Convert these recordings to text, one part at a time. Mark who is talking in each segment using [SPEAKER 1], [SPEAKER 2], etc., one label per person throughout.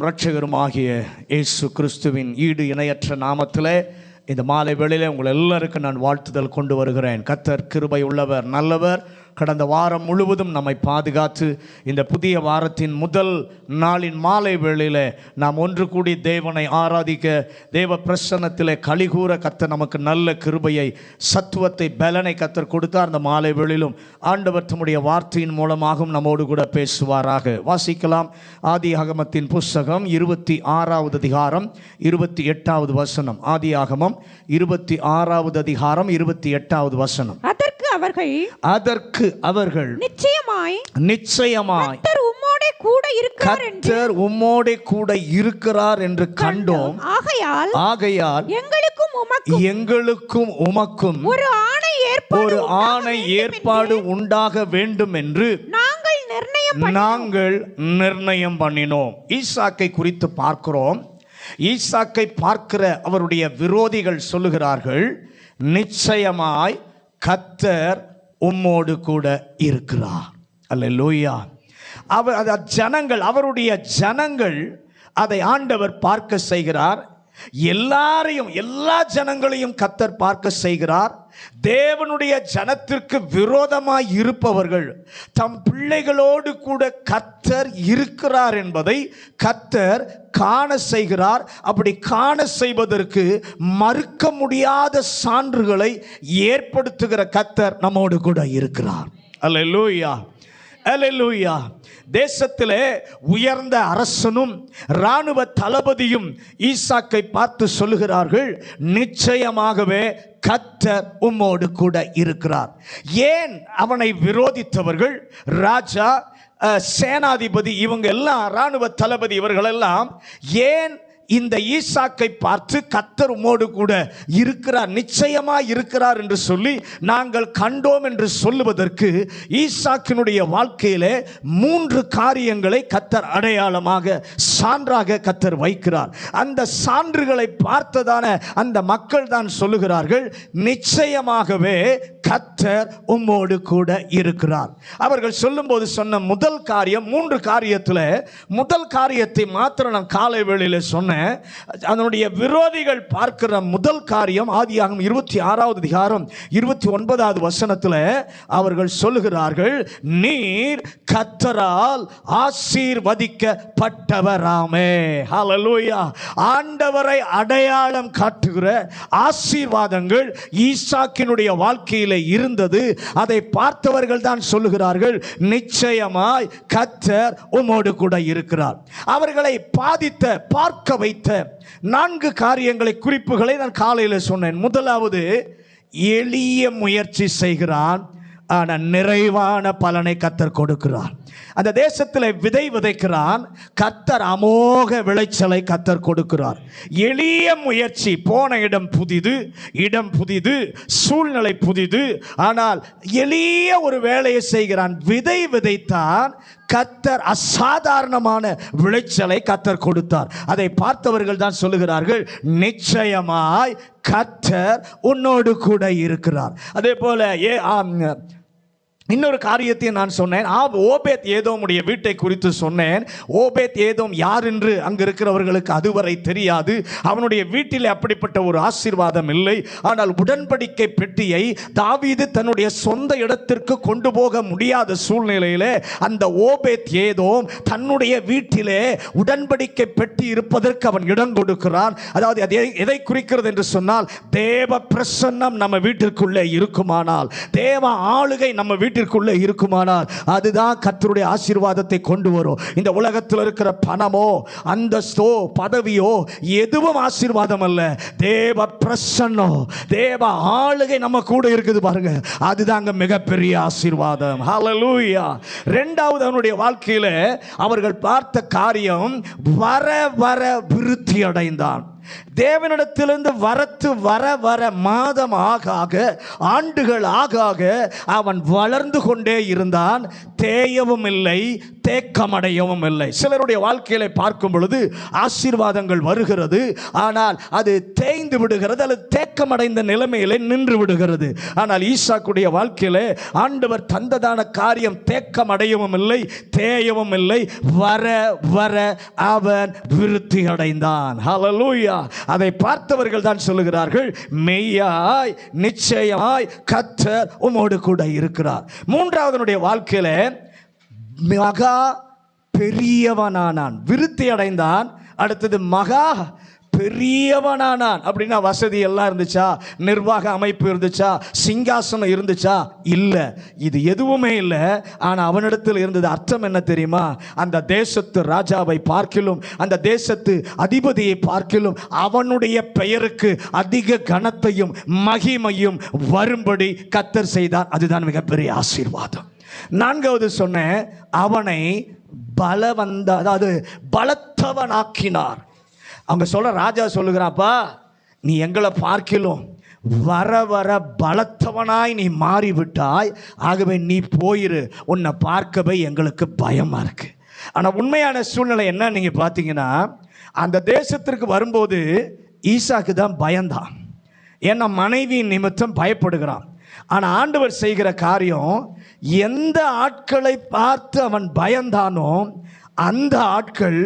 [SPEAKER 1] இரட்சகருமாகிய இயேசு கிறிஸ்துவின் ஈடு இணையற்ற நாமத்திலே இந்த மாலை வேளையிலே உங்கள் எல்லாருக்கும் நான் வாழ்த்துதல் கொண்டு வருகிறேன். கர்த்தர் கிருபை உள்ளவர், நல்லவர். கடந்த வாரம் முழுவதும் நம்மை பாதுகாத்து இந்த புதிய வாரத்தின் முதல் நாளின் மாலை வேளையில் நாம் ஒன்று கூடி தேவனை ஆராதிக்க, தேவ பிரசன்னத்திலே கலிகூற கர்த்தர் நமக்கு நல்ல கிருபையை, சத்துவத்தை, பலனை கர்த்தர் கொடுத்தார். அந்த மாலை வேளையிலும் ஆண்டவர் தம்முடைய வார்த்தையின் மூலமாகவும் நம்மோடு கூட பேசுவாராக. வாசிக்கலாம். ஆதியாகமத்தின் புஸ்தகம் 26வது அதிகாரம் 28வது வசனம். ஆதியாகமம் 26வது அதிகாரம் 28வது வசனம். அதற்கு அவர்கள் நிச்சயமாய் கர்த்தர் உம்மோடே கூட இருக்கிறார் என்று கண்டோம். ஆகையால் எங்களுக்கும் உமக்கும் ஒரு ஆணை ஏற்பாடு உண்டாக வேண்டும் என்று நாங்கள் நிர்ணயம் பண்ணினோம். ஈசாக்கை குறித்து பார்க்கிறோம். ஈசாக்கை பார்க்கிற அவருடைய விரோதிகள் சொல்லுகிறார்கள், நிச்சயமாய் கர்த்தர் உம்மோடு கூட இருக்கிறார். அல்லேலூயா. ஜனங்கள், அவருடைய ஜனங்கள் அதை ஆண்டவர் பார்க்க செய்கிறார். எல்லா ஜனங்களையும் கர்த்தர் பார்க்க செய்கிறார். தேவனுடைய ஜனத்திற்கு விரோதமாய் இருப்பவர்கள் தம் பிள்ளைகளோடு கூட கர்த்தர் இருக்கிறார் என்பதை கர்த்தர் காண செய்கிறார். அப்படி காண செய்வதற்கு மறுக்க முடியாத சான்றுகளை ஏற்படுத்துகிற கர்த்தர் நம்மோடு கூட இருக்கிறார். அல்லேலூயா, அல்லேலூயா. தேசத்திலே உயர்ந்த அரசனும் இராணுவ தளபதியும் ஈசாக்கை பார்த்து சொல்லுகிறார்கள், நிச்சயமாகவே கர்த்தர் உம்மோடு கூட இருக்கிறார். ஏன் அவனை விரோதித்தவர்கள், ராஜா, சேனாதிபதி, இவங்க எல்லாம், இராணுவ தளபதி, இவர்களெல்லாம் ஏன் இந்த ஈசாக்கை பார்த்து கர்த்தர் உம்மோடு கூட இருக்கிறார், நிச்சயமாய் இருக்கிறார் என்று சொல்லி நாங்கள் கண்டோம் என்று சொல்லுவதற்கு ஈசாக்கினுடைய வாழ்க்கையிலே 3 காரியங்களை கர்த்தர் அடையாளமாக, சான்றாக கர்த்தர் வைக்கிறார். அந்த சான்றுகளை பார்த்ததான அந்த மக்கள் தான் சொல்லுகிறார்கள், நிச்சயமாகவே கர்த்தர் உம்மோடு கூட இருக்கிறார். அவர்கள் சொல்லும்போது சொன்ன முதல் காரியம், 3 காரியத்தில் முதல் காரியத்தை மாத்திரம் நான் காலை வேளையில் சொன்னேன். அதனுடைய விரோதிகள் பார்க்கிற முதல் காரியம் ஆதியாகமம் 26வது அதிகாரம் 29வது வசனத்தில் அவர்கள் சொல்லுகிறார்கள், நீர் கர்த்தரால் ஆசீர்வதிக்கப்பட்டவராமே. ஹல்லேலூயா. ஆண்டவரை அடையாளம் காட்டுகிற ஆசீர்வாதங்கள் ஈசாக்கினுடைய வாழ்க்கையில் இருந்தது. அதை பார்த்தவர்கள் தான் சொல்லுகிறார்கள், நிச்சயமாய் கர்த்தர் உம்மோடு கூட இருக்கிறார். அவர்களை பாதித்த, பார்க்க வைத்த 4 காரியங்களை, குறிப்புகளை நான் காலையில் சொன்னேன். முதலாவது, எளிய முயற்சி செய்கிறான், ஆனால் நிறைவான பலனை கர்த்தர் கொடுக்கிறார். அந்த தேசத்தில் விதை விதைக்கிறான், கர்த்தர் அமோக விளைச்சலை கர்த்தர் கொடுக்கிறார். எளிய முயற்சி, போன இடம் புதிது, சூழ்நிலை புதிது, ஆனால் எளிய ஒரு வேலையை செய்கிறான். விதை விதைத்தான், கர்த்தர் அசாதாரணமான விளைச்சலை கர்த்தர் கொடுத்தார். அதை பார்த்தவர்கள் தான் சொல்லுகிறார்கள், நிச்சயமாய் கர்த்தர் உன்னோடு கூட இருக்கிறார். அதே போல இன்னொரு காரியத்தை நான் சொன்னேன். ஓபேத் ஏதோமுடைய வீட்டை குறித்து சொன்னேன். ஓபேத் ஏதோம் யார் என்று அங்கு இருக்கிறவர்களுக்கு அதுவரை தெரியாது. அவனுடைய வீட்டில் அப்படிப்பட்ட ஒரு ஆசீர்வாதம் இல்லை. ஆனால் உடன்படிக்கை பெட்டியை தாவீது தன்னுடைய சொந்த இடத்திற்கு கொண்டு போக முடியாத சூழ்நிலையிலே அந்த ஓபேத் ஏதோம் தன்னுடைய வீட்டிலே உடன்படிக்கை பெட்டி இருப்பதற்கு அவன் இடம் கொடுக்கிறான். அதாவது அது எதை குறிக்கிறது என்று சொன்னால், தேவ பிரசன்னம் நம்ம வீட்டிற்குள்ளே இருக்குமானால், தேவ ஆளுகை நம்ம வீட்டிற்குள்ளே இருக்குமானால், அதுதான் கர்த்தருடைய ஆசீர்வாதத்தை கொண்டு வரும். இந்த உலகத்தில் இருக்கிற பணமோ, அந்தஸ்தோ, பதவியோ எதுவும் ஆசீர்வாதம் அல்ல. தேவ பிரசன்னம், தேவ ஆளுகை நம்ம கூட இருக்குது பாருங்க, அதுதாங்க மிகப்பெரிய ஆசீர்வாதம். ஹல்லேலூயா. இரண்டாவது, அவனுடைய வாழ்க்கையில் அவர்கள் பார்த்த காரியம், வர வர விருத்தி அடைந்தான். தேவனிடத்திலிருந்து வரத்து வர வர மாதம் ஆக ஆக ஆண்டுகள் ஆக ஆக அவன் வளர்ந்து கொண்டே இருந்தான். தேயவும் இல்லை, தேக்கமடையவும் இல்லை. சிலருடைய வாழ்க்கையில பார்க்கும் பொழுது ஆசீர்வாதங்கள் வருகிறது, ஆனால் அது தேய்ந்து விடுகிறது அல்லது தேக்கமடைந்த நிலைமையிலே நின்று விடுகிறது. ஆனால் ஈசாக்குடைய வாழ்க்கையில ஆண்டவர் தந்ததான காரியம் தேக்கமடையவும் இல்லை, தேயவும் இல்லை. வர வர அவன் விருத்தி அடைந்தான். ஹல்லேலூயா. அதை பார்த்தவர்கள் தான் சொல்லுகிறார்கள், மெய்யாய் நிச்சயமாய் கர்த்தர் உம்மோடு கூட இருக்கிறார். மூன்றாவதனுடைய வாழ்க்கையில மகா பெரியவனானான், விருத்தி அடைந்தான். அடுத்தது மகா பெரியவனானான். அப்படின்னா வசதி எல்லாம் இருந்துச்சா, நிர்வாக அமைப்பு இருந்துச்சா, சிங்காசனம் இருந்துச்சா? இல்லை, இது எதுவுமே இல்லை. ஆனால் அவனிடத்தில் இருந்தது அர்த்தம் என்ன தெரியுமா? அந்த தேசத்து ராஜாவை பார்க்கிலும், அந்த தேசத்து அதிபதியை பார்க்கிலும் அவனுடைய பெயருக்கு அதிக கனத்தையும் மகிமையும் வரும்படி கர்த்தர் செய்தார். அதுதான் மிகப்பெரிய ஆசீர்வாதம். நான்காவது சொன்னேன், அவனை அதாவது பலத்தவனாக்கினார். அவங்க சொல்ல, ராஜா சொல்லுகிறாப்பா, நீ எங்களை பார்க்கிலும் வர வர பலத்தவனாய் நீ மாறிவிட்டாய், ஆகவே நீ போயிரு, உன்னை பார்க்கவே எங்களுக்கு பயமா இருக்கு. ஆனால் உண்மையான சூழ்நிலை என்ன நீங்க பார்த்தீங்கன்னா, அந்த தேசத்திற்கு வரும்போது ஈசாக்கு தான் பயந்தான். ஏன்னா மனைவி நிமித்தம் பயப்படுகிறான். ஆனால் ஆண்டவர் செய்கிற காரியம், எந்த ஆட்களை பார்த்து அவன் பயந்தானோ அந்த ஆட்கள்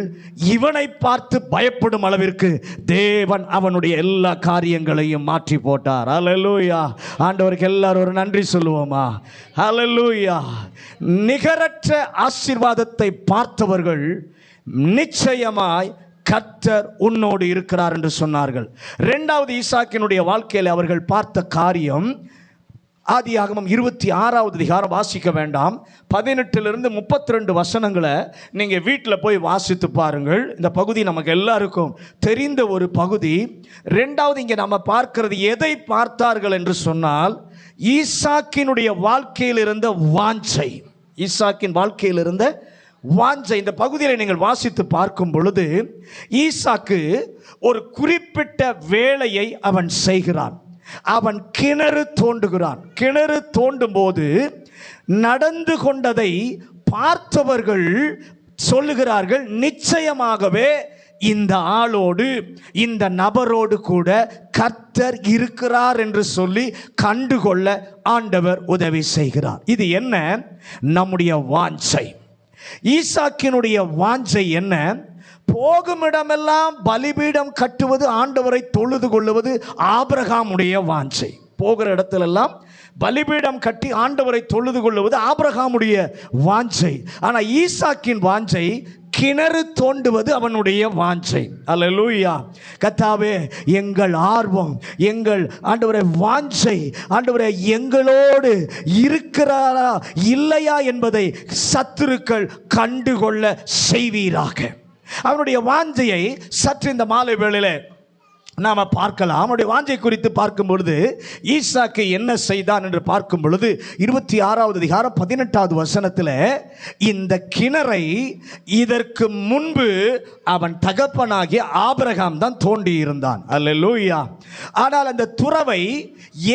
[SPEAKER 1] இவனை பார்த்து பயப்படும் அளவிற்கு தேவன் அவனுடைய எல்லா காரியங்களையும் மாற்றி போட்டார். ஹல்லேலூயா. ஆண்டவருக்கு எல்லாரும் ஒரு நன்றி சொல்லுவோமா? ஹல்லேலூயா. நிகரற்ற ஆசீர்வாதத்தை பார்த்தவர்கள் நிச்சயமாய் கர்த்தர் உன்னோடு இருக்கிறார் என்று சொன்னார்கள். இரண்டாவது ஈசாக்கினுடைய வாழ்க்கையில் அவர்கள் பார்த்த காரியம், ஆதியாகமம் 26வது அதிகாரம் வாசிக்க வேண்டாம், 18லிருந்து 32 வசனங்களை நீங்கள் வீட்டில் போய் வாசித்து பாருங்கள். இந்த பகுதி நமக்கு எல்லாருக்கும் தெரிந்த ஒரு பகுதி. ரெண்டாவது இங்கே நம்ம பார்க்கிறது, எதை பார்த்தார்கள் என்று சொன்னால், ஈசாக்கினுடைய வாழ்க்கையில் இருந்த வாஞ்சை. ஈசாக்கின் வாழ்க்கையில் இருந்த வாஞ்சை. இந்த பகுதியில் நீங்கள் வாசித்து பார்க்கும் பொழுது, ஈசாக்கு ஒரு குறிப்பிட்ட வேலையை அவன் செய்கிறான். அவன் கிணறு தோண்டுகிறான். கிணறு தோண்டும் போது நடந்து கொண்டதை பார்த்தவர்கள் சொல்லுகிறார்கள், நிச்சயமாகவே இந்த ஆளோடு, இந்த நபரோடு கூட கர்த்தர் இருக்கிறார் என்று சொல்லி கண்டுகொள்ள ஆண்டவர் உதவி செய்கிறார். இது என்ன? நம்முடைய வாஞ்சை. ஈசாக்கினுடைய வாஞ்சை என்ன? போகுமிடமெல்லாம் பலிபீடம் கட்டுவது, ஆண்டவரை தொழுது கொள்ளுவது ஆபிரகாமுடைய வாஞ்சை. போகிற இடத்திலெல்லாம் பலிபீடம் கட்டி ஆண்டவரை தொழுது கொள்ளுவது ஆபிரகாமுடைய வாஞ்சை. ஆனால் ஈசாக்கின் வாஞ்சை கிணறு தோண்டுவது அவனுடைய வாஞ்சை. அல்லேலூயா. கர்த்தாவே, எங்கள் ஆர்வம், எங்கள் ஆண்டவரே வாஞ்சை, ஆண்டவரே எங்களோடு இருக்கிறாரா இல்லையா என்பதை சத்துருக்கள் கண்டுகொள்ள செய்வீராக. அவனுடைய வாஞ்சையை சற்று இந்த மாலை வேளையிலே நாம் பார்க்கலாம். அவனுடைய வாஞ்சை குறித்து பார்க்கும் பொழுது ஈசாக்கு என்ன செய்தான் என்று பார்க்கும் பொழுது 26வது அதிகாரம் 18வது வசனத்தில், இந்த கிணறை இதற்கு முன்பு அவன் தகப்பனாகிய ஆபிரகாம் தான் தோண்டி இருந்தான். அல்லேலூயா. ஆனால் அந்த துறவை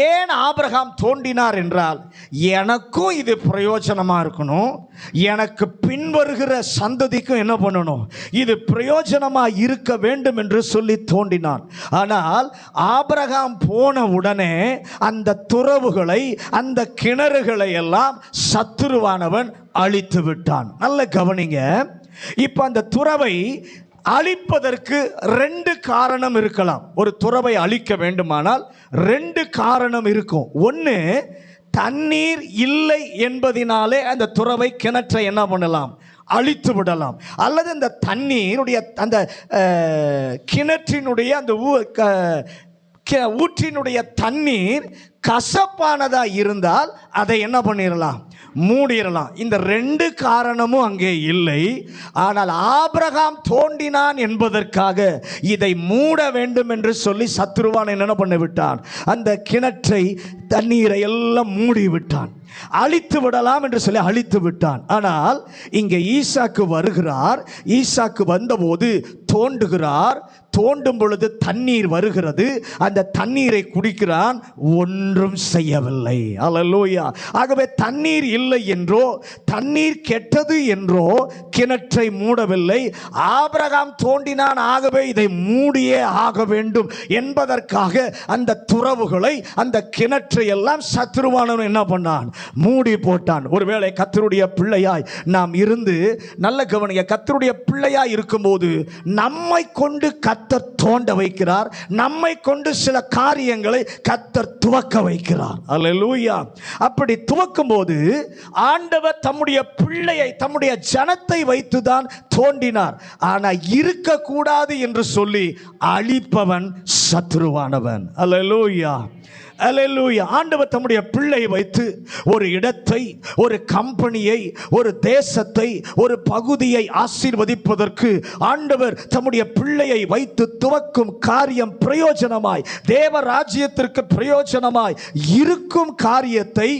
[SPEAKER 1] ஏன் ஆபிரகாம் தோண்டினார் என்றால், எனக்கும் இது பிரயோஜனமாக இருக்கணும், எனக்கு பின்வருகிற சந்ததிக்கும் என்ன பண்ணணும், இது பிரயோஜனமாக இருக்க வேண்டும் என்று சொல்லி தோண்டினான். ஆனால் ஆபிரகாம் போன உடனே அந்த துறவுகளை, அந்த கிணறுகளை எல்லாம் சத்துருவானவன் அழித்து விட்டான். நல்ல கவனிங்க. இப்ப அந்த துறவை அழிப்பதற்கு 2 காரணம் இருக்கலாம். ஒரு துறவை அழிக்க வேண்டுமானால் 2 காரணம் இருக்கும். ஒன்று, தண்ணீர் இல்லை என்பதினாலே அந்த துறவை, கிணற்றை என்ன பண்ணலாம், அழித்து விடலாம். அல்லது அந்த தண்ணீருடைய, அந்த கிணற்றினுடைய, அந்த ஊற்றினுடைய தண்ணீர் கசப்பானதா இருந்தால் அதை என்ன பண்ணிடலாம், மூடிடலாம். இந்த ரெண்டு காரணமும் அங்கே இல்லை. ஆனால் ஆபிரகாம் தோண்டினான் என்பதற்காக இதை மூட வேண்டும் என்று சொல்லி சத்துருவான் என்ன பண்ண விட்டான், அந்த கிணற்றை தண்ணீரை எல்லாம் மூடி விட்டான். அழித்து விடலாம் என்று சொல்லி அழித்து விட்டான். ஆனால் இங்கே ஈசாக்கு வருகிறார். ஈசாக்கு வந்தபோது தோண்டுகிறார். தோண்டும் பொழுது தண்ணீர் வருகிறது. அந்த தண்ணீரை குடிக்கிறான், ஒன்றும் செய்யவில்லை. அல்லேலூயா. ஆகவே தண்ணீர் இல்லை என்றோ தண்ணீர் கெட்டது என்றோ கிணற்றை மூடவில்லை. ஆபிரகாம் தோண்டினான், ஆகவே இதை மூடியே ஆக வேண்டும் என்பதற்காக அந்த துறவுகளை, அந்த கிணற்றை எல்லாம் சத்துருவானவன் என்ன பண்ணான், மூடி போட்டான். ஒருவேளை கர்த்தருடைய பிள்ளையாய் நாம் இருந்து, நல்ல கவனிங்க, கர்த்தருடைய பிள்ளையாய் இருக்கும்போது நம்மை கொண்டு கர்த்தர் தோண்ட வைக்கிறார். நம்மை கொண்டு சில காரியங்களை கர்த்தர் துவக்க வைக்கிறார். அல்லேலூயா. அப்படி துவக்கும் போது ஆண்டவர் தம்முடைய பிள்ளையை, தம்முடைய ஜனத்தை வைத்துதான் தோண்டினார். ஆனால் இருக்கக்கூடாது என்று சொல்லி அழிப்பவன் சத்துருவானவன். அல்லேலூயா. அல்லேலூயா. ஆண்டவர் தம்முடைய பிள்ளை வைத்து ஒரு இடத்தை, ஒரு கம்பெனியை, ஒரு தேசத்தை, ஒரு பகுதியை ஆசீர்வதிப்பதற்கு ஆண்டவர் தம்முடைய பிள்ளையை வைத்து துவக்கும் காரியம் பிரயோஜனமாய், தேவ ராஜ்யத்திற்கு பிரயோஜனமாய் இருக்கும் காரியத்தை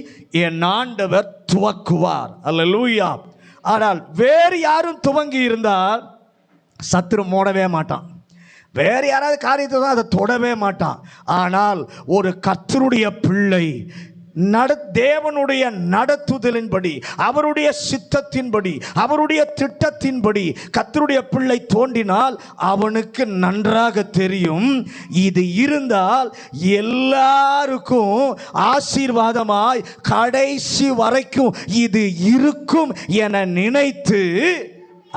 [SPEAKER 1] என் ஆண்டவர் துவக்குவார். அல்லேலூயா. ஆனால் வேறு யாரும் துவங்கி இருந்தால் சத்துரு மூடவே மாட்டான். வேறு யாராவது காரியத்தை தான் அதை தொடவே மாட்டான். ஆனால் ஒரு கர்த்தருடைய பிள்ளை தேவனுடைய நடத்துதலின்படி, அவருடைய சித்தத்தின்படி, அவருடைய திட்டத்தின்படி கர்த்தருடைய பிள்ளை தோண்டினால் அவனுக்கு நன்றாக தெரியும், இது இருந்தால் எல்லாருக்கும் ஆசீர்வாதமாய் கடைசி வரைக்கும் இது இருக்கும் என நினைத்து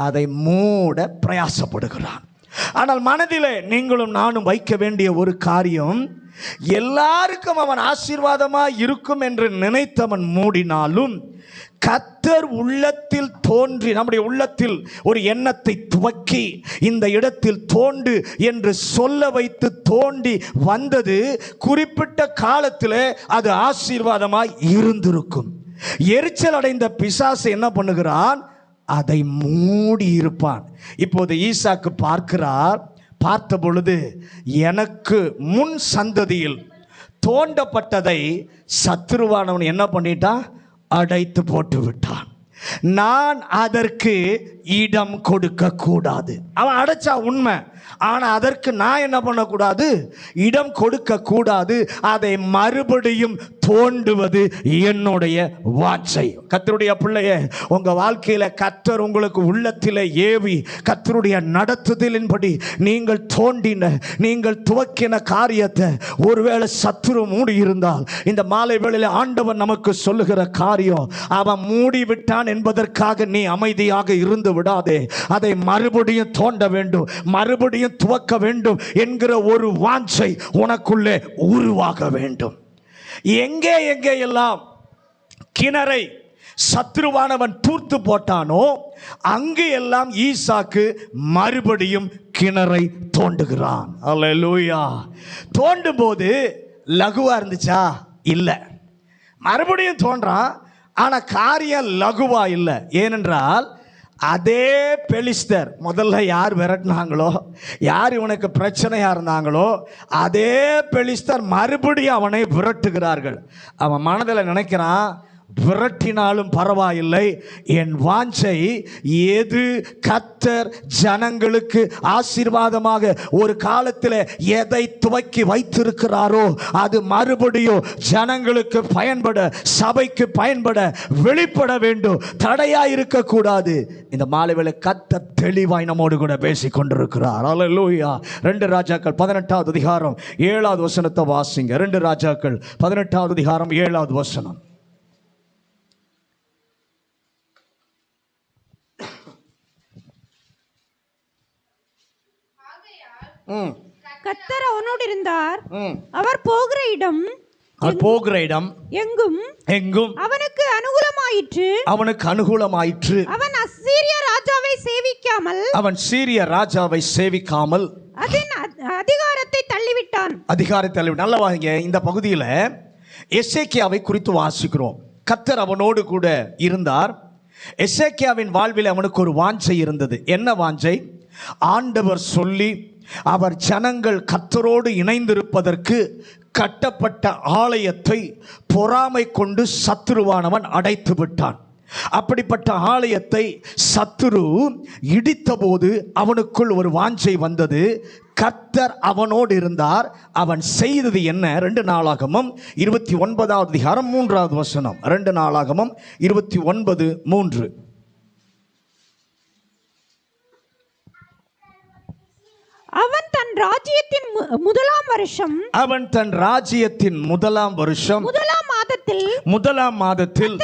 [SPEAKER 1] அதை மூட பிரயாசப்படுகிறான். ஆனால் மனதிலே நீங்களும் நானும் வைக்க வேண்டிய ஒரு காரியம், எல்லாருக்கும் அவன் ஆசீர்வாதமாய் இருக்கும் என்று நினைத்தவன் மூடினாலும் கர்த்தர் உள்ளத்தில் தோன்றி, நம்முடைய உள்ளத்தில் ஒரு எண்ணத்தை துவக்கி இந்த இடத்தில் தோண்டு என்று சொல்ல வைத்து தோண்டி வந்தது குறிப்பிட்ட காலத்தில் அது ஆசீர்வாதமாய் இருந்திருக்கும். எரிச்சல் அடைந்த பிசாசு என்ன பண்ணுகிறான், அதை மூடி இருப்பான். இப்போது ஈசாக்கு பார்க்கிறார். பார்த்த பொழுது எனக்கு முன் சந்ததியில் தோண்டப்பட்டதை சத்துருவானவன் என்ன பண்ணிட்டான், அடைத்து போட்டு விட்டான். நான் அதற்கு இடம் கொடுக்க கூடாது. அவன் அடைச்சா உண்மை, ஆனால் அதற்கு நான் என்ன பண்ணக்கூடாது, இடம் கொடுக்க கூடாது. அதை மறுபடியும் தோண்டுவது என்னுடைய வாஞ்சை. கர்த்தருடைய பிள்ளையே, உங்க வாழ்க்கையில கர்த்தர் உங்களுக்கு உள்ளத்திலே ஏவி கர்த்தருடைய நடத்துதலின்படி நீங்கள் தோண்டின, நீங்கள் துவக்கின காரியத்தை ஒருவேளை சத்துரு மூடி இருந்தால், இந்த மாலை வேளையில ஆண்டவர் நமக்கு சொல்லுகிற காரியம், அவன் மூடி விட்டான் என்பதற்காக நீ அமைதியாக இருந்து விடாதே. அதை மறுபடியும் தோண்ட வேண்டும், மறுபடியும் துவக்க வேண்டும் என்கிற ஒரு வாஞ்சை உனக்குள்ளே உருவாக வேண்டும். எங்கே எங்கே எல்லாம் கிணறை சத்ருவானவன் தூர்த்து போட்டானோ அங்கு எல்லாம் ஈசாக்கு மறுபடியும் கிணறை தோண்டுகிறான். அல்லேலூயா. தோண்டும் போது லகுவா இருந்துச்சா? இல்லை. மறுபடியும் தோன்றான், ஆனால் காரியம் லகுவா இல்லை. ஏனென்றால் அதே பெலிஸ்தர் முதல்ல யார் விரட்டினாங்களோ, யார் இவனுக்கு பிரச்சனையாக இருந்தாங்களோ, அதே பெலிஸ்தர் மறுபடியும் அவனை விரட்டுகிறார்கள். அவன் மனதில் நினைக்கிறான், விரட்டினாலும் பரவாயில்லை, என் வாஞ்சை எது கர்த்தர் ஜனங்களுக்கு ஆசீர்வாதமாக ஒரு காலத்தில் எதை துவக்கி வைத்திருக்கிறாரோ அது மறுபடியும் ஜனங்களுக்கு பயன்பட, சபைக்கு பயன்பட, வெளிப்பட வேண்டும், தடையா இருக்கக்கூடாது. இந்த மாலைவேளை கர்த்தர் தெளிவாய் நம்மோடு கூட பேசிக் கொண்டிருக்கிறார். அல்லேலூயா. 2 ராஜாக்கள் 18வது அதிகாரம் 7வது வசனத்தை வாசிங்க. 2 ராஜாக்கள் 18வது அதிகாரம் 7வது வசனம்.
[SPEAKER 2] கர்த்தர் அவனோடு இருந்தார். அவர் போகிற இடம் எங்கும் அவனுக்கு அனுகூலமாயிற்று. அவன் சீரிய ராஜாவை சேவிக்காமல் அதன் அதிகாரத்தை தள்ளிவிட்டான்.
[SPEAKER 1] நல்ல வாங்க. இந்த பகுதியில் எசேக்கியாவை குறித்து வாசிக்கிறோம். கர்த்தர் அவனோடு கூட இருந்தார். எசேக்கியாவின் வாழ்வில் அவனுக்கு ஒரு வாஞ்சை இருந்தது. என்ன வாஞ்சை? ஆண்டவர் சொல்லி அவர் ஜனங்கள் கர்த்தரோடு இணைந்திருப்பதற்கு கட்டப்பட்ட ஆலயத்தை பொறாமை கொண்டு சத்துருவானவன் அடைத்து விட்டான். அப்படிப்பட்ட ஆலயத்தை சத்துரு இடித்தபோது அவனுக்குள் ஒரு வாஞ்சை வந்தது. கர்த்தர் அவனோடு இருந்தார். அவன் செய்தது என்ன? 2 நாளாகமம் 29வது அதிகாரம் 3வது வசனம். 2 நாளாகமம் 29:3.
[SPEAKER 2] அவன் தன் ராஜ்யத்தின் முதலாம் வருஷம் முதலாம் மாதத்தில்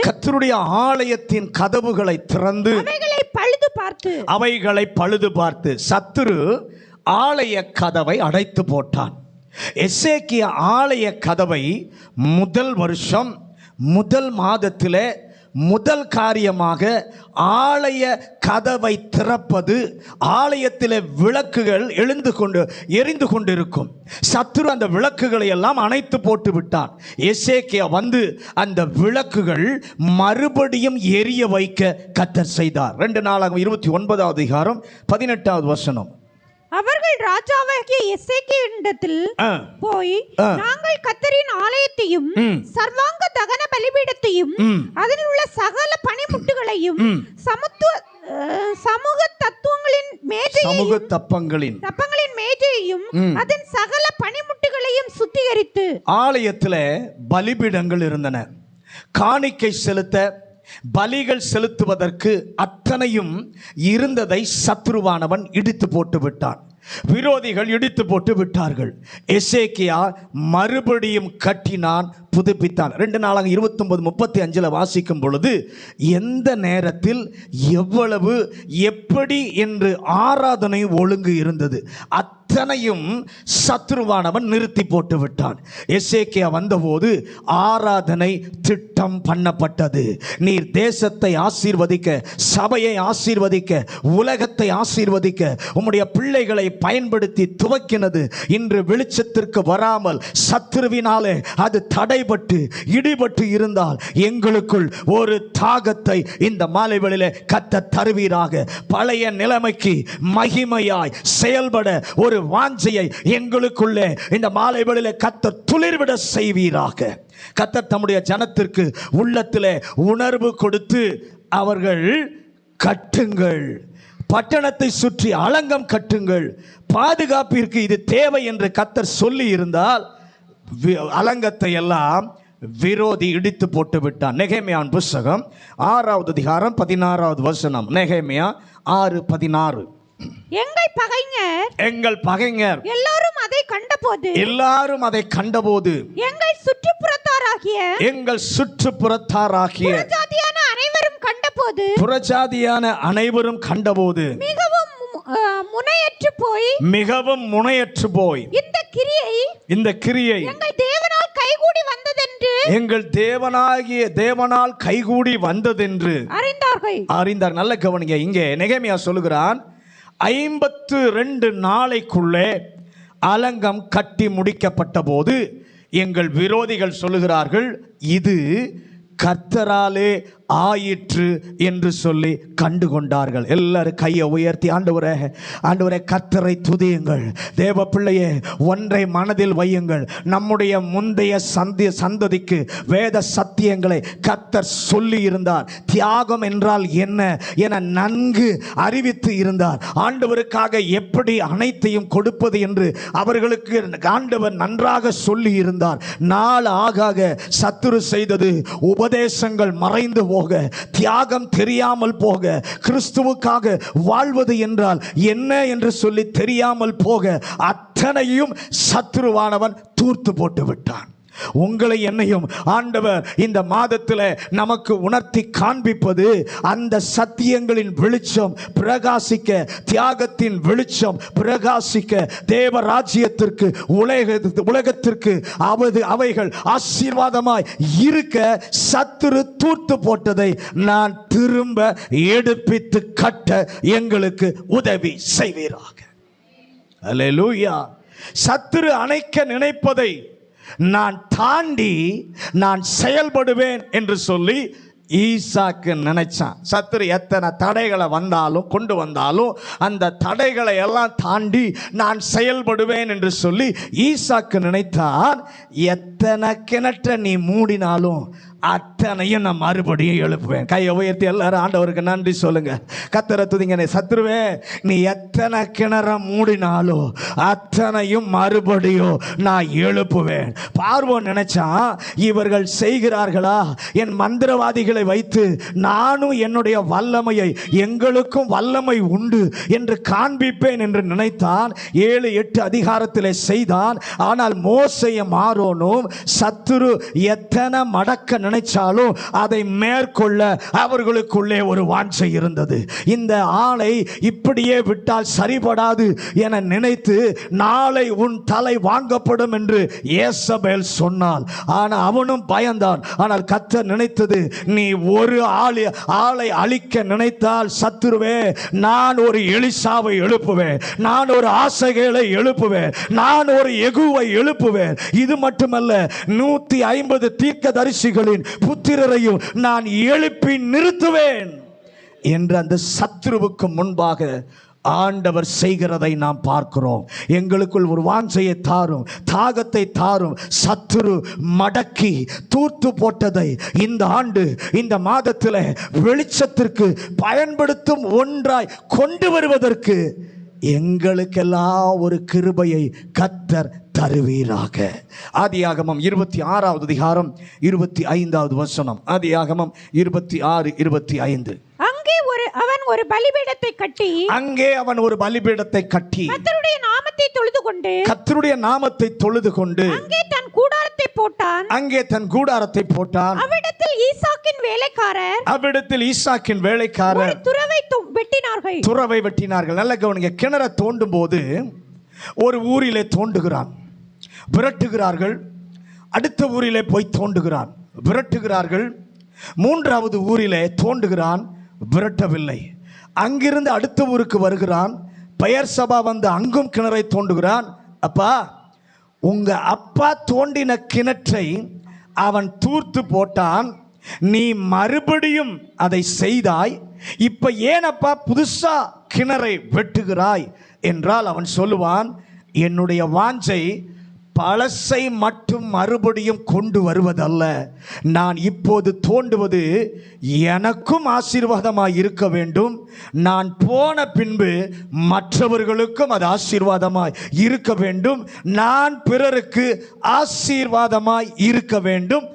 [SPEAKER 2] கர்த்தருடைய ஆலயத்தின் கதவுகளை திறந்து அவைகளை பழுது பார்த்து சத்துரு ஆலய கதவை அடைத்து போட்டான். எசேக்கியா ஆலய கதவை முதல் வருஷம் முதல் மாதத்திலே முதல் காரியமாக ஆலய கதவை திறப்பது. ஆலயத்தில் விளக்குகள் எரிந்து கொண்டிருக்கும். சத்துரு அந்த விளக்குகளை எல்லாம் அணைத்து போட்டு விட்டான். எசேக்கியா வந்து அந்த விளக்குகள் மறுபடியும் எரிய வைக்க கர்த்தர் செய்தார். 2 நாளாகமம் 29வது அதிகாரம் 18வது வசனம். அவர்கள் ராஜாவாகிய எசேக்கியாவினிடத்தில் போய், நாங்கள் கர்த்தரின் ஆலயத்தையும் சர்வாங்க தகன பலிபீடத்தையும் அதில் உள்ள சகல பணிமுட்டுகளையும் சமூக தப்பங்களின் மேஜையையும் அதன் சகல பணிமுட்டுகளையும் சுத்திகரித்து.
[SPEAKER 1] ஆலயத்தில் பலிபீடங்கள் இருந்தன. காணிக்கை செலுத்த, பலிகள் செலுத்துவதற்கு அத்தனையும் இருந்ததை சத்துருவானவன் இடித்து போட்டு விட்டான். விரோதிகள் இடித்து போட்டு விட்டார்கள். எசேக்கியா மறுபடியும் கட்டினான், புதுப்பித்தான். 2 நாளாக 29:35 வாசிக்கும் பொழுது எந்த நேரத்தில் எவ்வளவு எப்படி என்று ஆராதனை ஒழுங்கு இருந்தது அத்தனையும் சத்துருவானவன் நிறுத்தி போட்டு விட்டான். எசேக்கியா வந்தபோது ஆராதனை திட்டம் பண்ணப்பட்டது. நீர் தேசத்தை ஆசீர்வதிக்க, சபையை ஆசீர்வதிக்க, உலகத்தை ஆசீர்வதிக்க உம்முடைய பிள்ளைகளை பயன்படுத்தி துவக்கினது இன்று வெளிச்சத்திற்கு வராமல் சத்துருவினாலே அது தடைபட்டு இடிபட்டு இருந்தால் எங்களுக்குள் ஒரு தாகத்தை இந்த மாலைகளிலே கர்த்தர் தருவீராக. பழைய நிலைமைக்கு மகிமையாய் செயல்பட ஒரு வாஞ்சையை எங்களுக்குள்ளே இந்த மாலைகளிலே கர்த்தர் துளிர்விட செய்வீராக. கர்த்தர் தம்முடைய ஜனத்திற்கு உள்ளத்திலே உணர்வு கொடுத்து அவர்கள் கட்டுங்கள், பட்டணத்தை சுற்றி அலங்கம் கட்டுங்கள், பாதுகாப்பிற்கு இது தேவை என்று கர்த்தர் சொல்லி இருந்தால் அலங்கத்தை எல்லாம் விரோதி இடித்து போட்டு விட்டான். நெகேமியாவின் புத்தகம் 6வது அதிகாரம் 16வது வசனம். நெகேமியா 6:16. எங்கள் பகைஞர் எல்லாரும் அதை கண்டபோது எங்கள் சுற்றுப்புறத்தாராகிய புறஜாதியான அனைவரும் கண்டபோது மிகவும் முனையற்று போய் இந்த கிரியை எங்கள் தேவனால் கைகூடி வந்ததென்று அறிந்தார். நல்ல கவனிங்க. இங்கே நெகேமியா சொல்லுகிறான், 52 நாளைக்குள்ளே அலங்கம் கட்டி முடிக்கப்பட்ட போது எங்கள் விரோதிகள் சொல்லுகிறார்கள், இது கர்த்தராலே ஆயிற்று என்று சொல்லி கண்டுகொண்டார்கள். எல்லாரும் கையை உயர்த்தி, ஆண்டவரே கர்த்தரை துதியுங்கள். தேவ பிள்ளையே, ஒன்றை மனதில் வையுங்கள். நம்முடைய முந்தைய சந்ததிக்கு வேத சத்தியங்களை கர்த்தர் சொல்லி இருந்தார். தியாகம் என்றால் என்ன என நன்கு அறிவித்து இருந்தார். ஆண்டவருக்காக எப்படி அனைத்தையும் கொடுப்பது என்று அவர்களுக்கு ஆண்டவர் நன்றாக சொல்லி இருந்தார். நாள் ஆக சத்துரு செய்தது உபதேசங்கள் மறைந்து போக, தியாகம் தெரியாமல் போக, கிறிஸ்துவுக்காக வாழ்வது என்றால் என்ன என்று சொல்லி தெரியாமல் போக அத்தனையும் சத்துருவானவன் தூர்த்து போட்டு விட்டான். உங்களை என்னையும் ஆண்டவர் இந்த மாதத்தில் நமக்கு உணர்த்தி காண்பிப்பது, அந்த சத்தியங்களின் வெளிச்சம் பிரகாசிக்க, தியாகத்தின் வெளிச்சம் பிரகாசிக்க, தேவ ராஜ்யத்திற்கு உலகத்திற்கு அவைகள் ஆசீர்வாதமாய் இருக்க சத்துரு தூர்த்து போட்டதை நான் திரும்ப எடுப்பித்து கட்ட எங்களுக்கு உதவி செய்வீராக. அல்லேலூயா. சத்துரு அணைக்க நினைப்பதை நான் தாண்டி நான் செயல்படுவேன் என்று சொல்லி ஈசாக்கு நினைச்சான். சத்துரு எத்தனை தடைகளை கொண்டு வந்தாலும் அந்த தடைகளை எல்லாம் தாண்டி நான் செயல்படுவேன் என்று சொல்லி ஈசாக்கு நினைத்தான். எத்தனை கிணற்றை நீ மூடினாலும் அத்தனையும் நான் மறுபடியும் எழுப்புவேன். கையை உயர்த்தி எல்லாரும் ஆண்டவருக்கு நன்றி சொல்லுங்க. கர்த்தரை துதிங்க. சத்துருவே, நீ எத்தனை கிணற மூடினாலும் அத்தனையும் மறுபடியும் நான் எழுப்புவேன். பார்வோன் நினைச்சான், இவர்கள் செய்கிறார்களா, என் மந்திரவாதிகளை வைத்து நானும் என்னுடைய வல்லமையை, எங்களுக்கும் வல்லமை உண்டு என்று காண்பிப்பேன் என்று நினைத்தான். 7-8 அதிகாரத்திலே செய்தான். ஆனால் மோசேயும் ஆரோனும் சத்துரு எத்தனை மடக்க நினைச்சாலும் அதை மேற்கொள்ள அவர்களுக்குள்ளே ஒரு வாஞ்சை இருந்தது. இந்த ஆளை இப்படியே விட்டால் சரிபடாது என நினைத்து, நாளை உன் தலை வாங்கப்படும் என்று ஏசபேல் சொன்னாள். ஆனால் அவனும் பயந்தான். ஆனால் கர்த்தர் நினைத்தது, நீ ஒரு ஆளை அழிக்க நினைத்தால் சத்துருவே, நான் ஒரு எலிசாவை எழுப்புவேன், நான் ஒரு ஆசகேலை எழுப்புவேன், நான் ஒரு யெகூவை எழுப்புவேன். இது மட்டுமல்ல, 150 தீர்க்கதரிசிகளின் புத்திரரையும் நான் எழுப்பி நிறுத்துவேன் என்று அந்த சத்துருவுக்கு முன்பாக ஆண்டவர் செய்கிறதை நாம் பார்க்கிறோம். எங்களுக்குள் ஒரு வாஞ்சையை தாரும், தாகத்தை தாரும். சத்துரு மடக்கி தூர்த்து போட்டதை இந்த ஆண்டு, இந்த மாதத்தில் வெளிச்சத்திற்கு பயன்படுத்தும் ஒன்றாய் கொண்டு வருவதற்கு எங்களுக்கெல்லாம் ஒரு கிருபையை கர்த்தர் தருவீராக. ஆதியாகமம் 26வது அதிகாரம் 25வது வசனம். ஆதியாகமம் 26:25.
[SPEAKER 2] அங்கே அவன் ஒரு பலிபீடத்தை கட்டி கர்த்தருடைய நாமத்தை தொழுது கொண்டு அங்கே தன் கூடாரத்தை போட்டான். அவ்விடத்தில் ஈசாக்கின் வேலைக்காரர் துறவை வெட்டினார்கள். நல்ல கவனிங்க. கிணற தோண்டும் போது ஒரு ஊரிலே தோண்டுகிறான், விரட்டுகிறார்கள். அடுத்த ஊரிலே போய் தோண்டுகிறான், விரட்டுகிறார்கள். 3வது ஊரிலே தோண்டுகிறான், விரட்டவில்லை. அங்கிருந்து அடுத்த ஊருக்கு வருகிறான். பெயர்சபா வந்து அங்கும் கிணறை தோண்டுகிறான். அப்பா, உங்க அப்பா தோண்டின கிணற்றை அவன் தூர்த்து போட்டான், நீ மறுபடியும் அதை செய்தாய், இப்ப ஏனப்பா புதுசா கிணறை வெட்டுகிறாய் என்றால் அவன் சொல்லுவான், என்னுடைய வாஞ்சை பழசை மட்டும் மறுபடியும் கொண்டு வருவதல்ல, நான் இப்போது தோண்டுவது எனக்கும் ஆசீர்வாதமாய் இருக்க வேண்டும், நான் போன பின்பு மற்றவர்களுக்கும் அது ஆசீர்வாதமாய் இருக்க வேண்டும், நான் பிறருக்கு ஆசீர்வாதமாய் இருக்க வேண்டும்.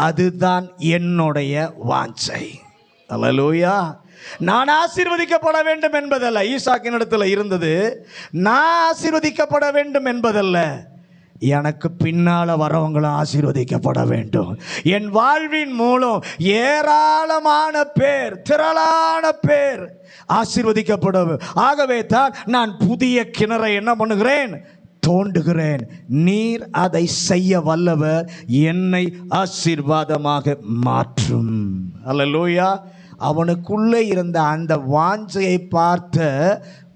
[SPEAKER 2] அதுதான் என்னுடைய வாஞ்சை. அல்லேலூயா. நான் ஆசீர்வதிக்கப்பட வேண்டும் என்பதல்ல. ஈசாக்கின் இடத்துல இருந்தது நான் ஆசீர்வதிக்கப்பட வேண்டும் என்பதல்ல, எனக்கு பின்னால வரவங்களும் ஆசீர்வதிக்கப்பட வேண்டும். என் வாழ்வின் மூலம் ஏராளமான பேர், திரளான பேர் ஆசீர்வதிக்கப்பட. ஆகவே தான் நான் புதிய கிணறை என்ன பண்ணுகிறேன், தோண்டுகிறேன். நீர் அதை செய்ய வல்லவர், என்னை ஆசீர்வாதமாக மாற்றும். அல்லேலூயா. அவனுக்குள்ளே இருந்த அந்த வாஞ்சையை பார்த்த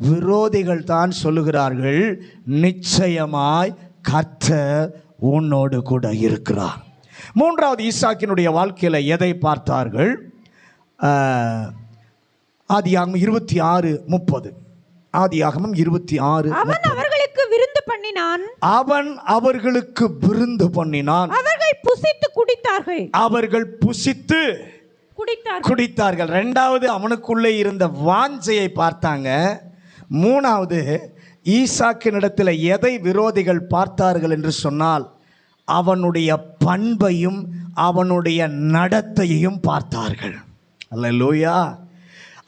[SPEAKER 2] விரோதிகள் தான் சொல்லுகிறார்கள், நிச்சயமாய் கர்த்தர் உன்னோடு கூட இருக்கிறார். 3வது ஈசாக்கினுடைய வாழ்க்கையில் எதை பார்த்தார்கள்? ஆதியாகமம் 26:30. ஆதியாகமம் 26. அவன் அவர்களுக்கு விருந்து பண்ணினான்.
[SPEAKER 1] அவர்கள் புசித்து குடித்தார்கள். 2வது அவனுக்குள்ளே இருந்த வாஞ்சையை பார்த்தாங்க. 3வது ஈசாக்கினிடத்தில் எதை விரோதிகள் பார்த்தார்கள் என்று சொன்னால், அவனுடைய பண்பையும் அவனுடைய நடத்தையையும் பார்த்தார்கள். அல்லேலூயா.